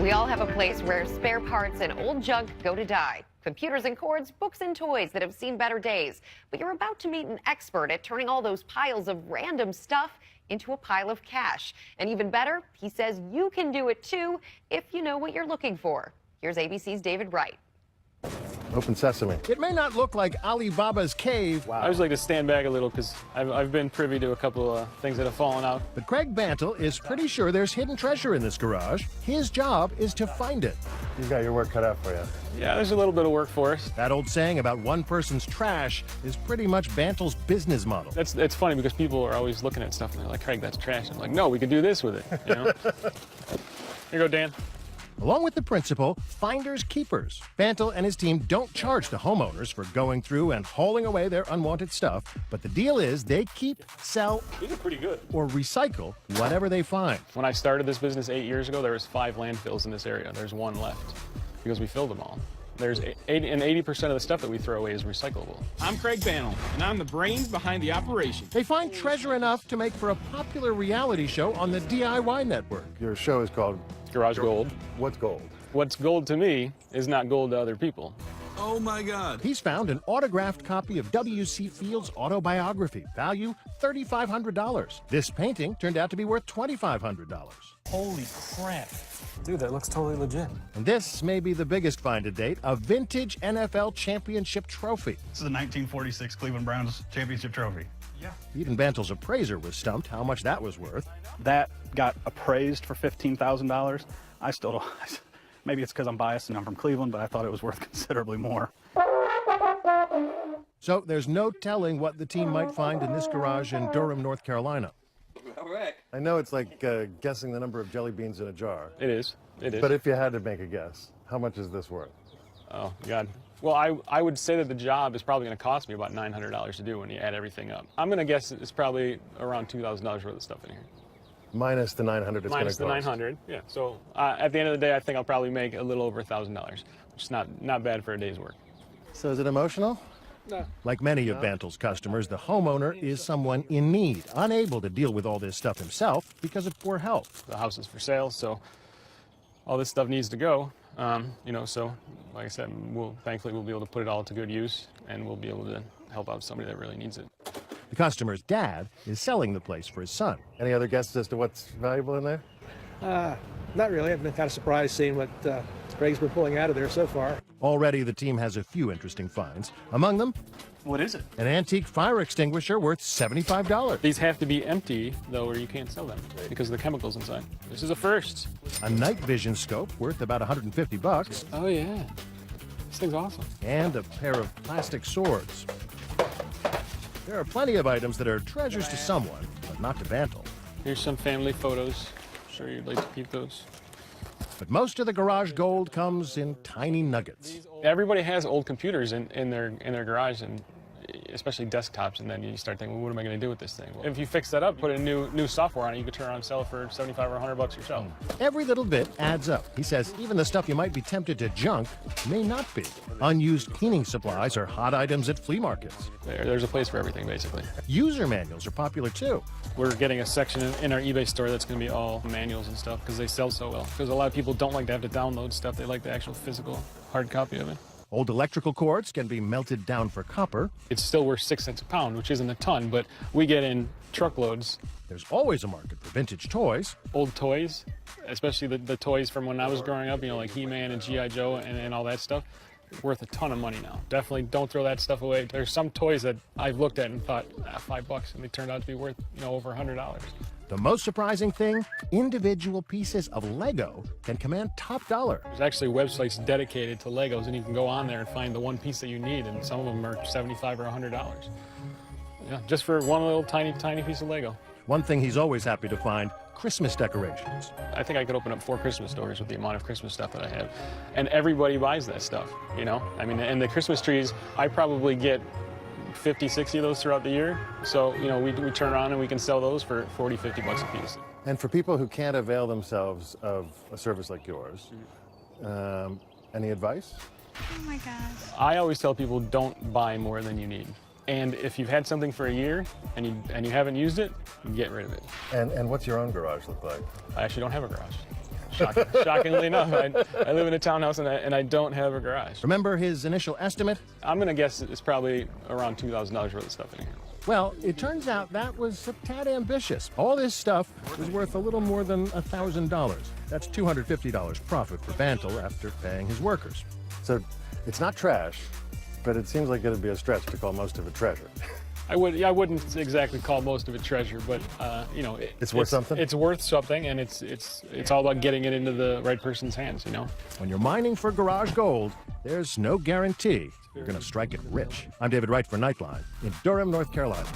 We all have a place where spare parts and old junk go to die. Computers and cords, books and toys that have seen better days. But you're about to meet an expert at turning all those piles of random stuff into a pile of cash. And even better, he says you can do it too if you know what you're looking for. Here's ABC's David Wright. Open sesame. It may not look like Alibaba's cave. Wow. I always like to stand back a little because I've been privy to a couple of things that have fallen out. But Craig Bantle is pretty sure there's hidden treasure in this garage. His job is to find it. You've got your work cut out for you. Yeah, there's a little bit of work for us. That old saying about one person's trash is pretty much Bantle's business model. It's funny because people are always looking at stuff and they're like, Craig, that's trash. I'm like, no, we can do this with it. You know? Here you go, Dan. Along with the principle, finders keepers. Bantle and his team don't charge the homeowners for going through and hauling away their unwanted stuff, but the deal is they keep, sell, These are pretty good. or recycle whatever they find. When I started this business 8 years ago, there was 5 landfills in this area. There's 1 left because we filled them all. There's 80% of the stuff that we throw away is recyclable. I'm Craig Bantle, and I'm the brains behind the operation. They find treasure enough to make for a popular reality show on the DIY network. Your show is called Garage Gold. What's Gold? What's gold to me is not gold to other people. Oh my God. He's found an autographed copy of W.C. Fields' autobiography, value $3,500. This painting turned out to be worth $2,500. Holy crap. Dude, that looks totally legit. And this may be the biggest find to date, a vintage NFL championship trophy. This is the 1946 Cleveland Browns championship trophy. Yeah. Even Bantle's appraiser was stumped how much that was worth. That got appraised for $15,000. I still don't, maybe it's because I'm biased and I'm from Cleveland, but I thought it was worth considerably more. So there's no telling what the team might find in this garage in Durham, North Carolina. All right. I know it's like guessing the number of jelly beans in a jar. It is. It is. But if you had to make a guess, how much is this worth? Oh, God. Well, I would say that the job is probably going to cost me about $900 to do when you add everything up. I'm going to guess it's probably around $2,000 worth of stuff in here. Minus the $900 it's going to cost. Minus the $900, yeah. So at the end of the day, I think I'll probably make a little over $1,000, which is not bad for a day's work. So is it emotional? No. Like many of Bantle's customers, the homeowner is someone in need, unable to deal with all this stuff himself because of poor health. The house is for sale, so all this stuff needs to go. So like I said, thankfully we'll be able to put it all to good use, and we'll be able to help out somebody that really needs it. The customer's dad is selling the place for his son. Any other guesses as to what's valuable in there? Not really. I've been kind of surprised seeing what Craig's been pulling out of there so far. Already, the team has a few interesting finds. Among them, What is it? an antique fire extinguisher worth $75. These have to be empty, though, or you can't sell them because of the chemicals inside. This is a first. A night vision scope worth about $150. Oh, yeah. This thing's awesome. And a pair of plastic swords. There are plenty of items that are treasures to someone, but not to Bantle. Here's some family photos. Sure you'd like to keep those. But most of the garage gold comes in tiny nuggets. Everybody has old computers in their garage, and especially desktops, and then you start thinking, well, what am I going to do with this thing? Well, if you fix that up, put a new software on it, you could turn around and sell it for $75 or $100 yourself. Every little bit adds up. He says even the stuff you might be tempted to junk may not be. Unused cleaning supplies are hot items at flea markets. There's a place for everything, basically. User manuals are popular too. We're getting a section in our eBay store that's going to be all manuals and stuff because they sell so well. Because a lot of people don't like to have to download stuff. They like the actual physical hard copy of it. Old electrical cords can be melted down for copper. It's still worth 6 cents a pound, which isn't a ton, but we get in truckloads. There's always a market for vintage toys. Old toys, especially the toys from when I was growing up, like He-Man and G.I. Joe and all that stuff, worth a ton of money now. Definitely don't throw that stuff away. There's some toys that I've looked at and thought, $5, and they turned out to be worth, over $100. The most surprising thing, individual pieces of Lego can command top dollar. There's actually websites dedicated to Legos, and you can go on there and find the one piece that you need, and some of them are $75 or $100. Yeah, just for one little tiny piece of Lego. One thing he's always happy to find, Christmas decorations. I think I could open up 4 Christmas stores with the amount of Christmas stuff that I have. And everybody buys that stuff, I mean, and the Christmas trees, I probably get 50, 60 of those throughout the year. So, we turn around and we can sell those for 40, 50 bucks a piece. And for people who can't avail themselves of a service like yours, any advice? Oh my gosh. I always tell people don't buy more than you need. And if you've had something for a year and you haven't used it, get rid of it. And what's your own garage look like? I actually don't have a garage. Shockingly enough, I live in a townhouse and I don't have a garage. Remember his initial estimate? I'm gonna guess it's probably around $2,000 worth of stuff in here. Well, it turns out that was a tad ambitious. All this stuff was worth a little more than $1,000. That's $250 profit for Bantle after paying his workers. So it's not trash, but it seems like it'd be a stretch to call most of it treasure. I wouldn't exactly call most of it treasure, but you know, It's worth something? It's worth something, and it's all about getting it into the right person's hands, you know. When you're mining for garage gold, there's no guarantee you're going to strike it rich. I'm David Wright for Nightline in Durham, North Carolina.